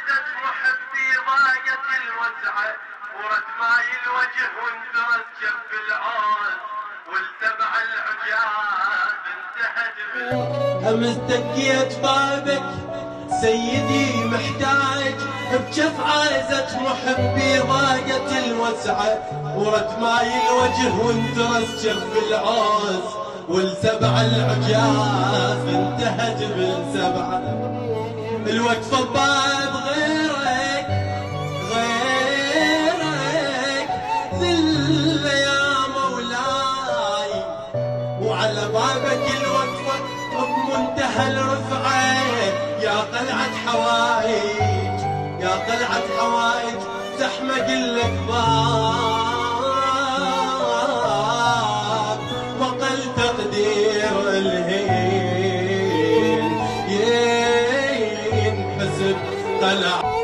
عايزة محبي ضاقت الوسعة ورد ماي الوجه واندرس جنب العود والتبع العجاز انتهت امس دقيت بابك سيدي محتاج بجف عايزة محبي ضاقت الوسعة ورد ماي الوجه واندرس جنب العوز والسبع العجاز انتهت بالسبعة الوقفة باب غيرك ذل يا مولاي وعلى بابك الوقفة بمنتهى الرفعة يا قلعة حوائج يا قلعة حوائج زحمة قلك باب وقل تقدير الهين ينحسب قلعة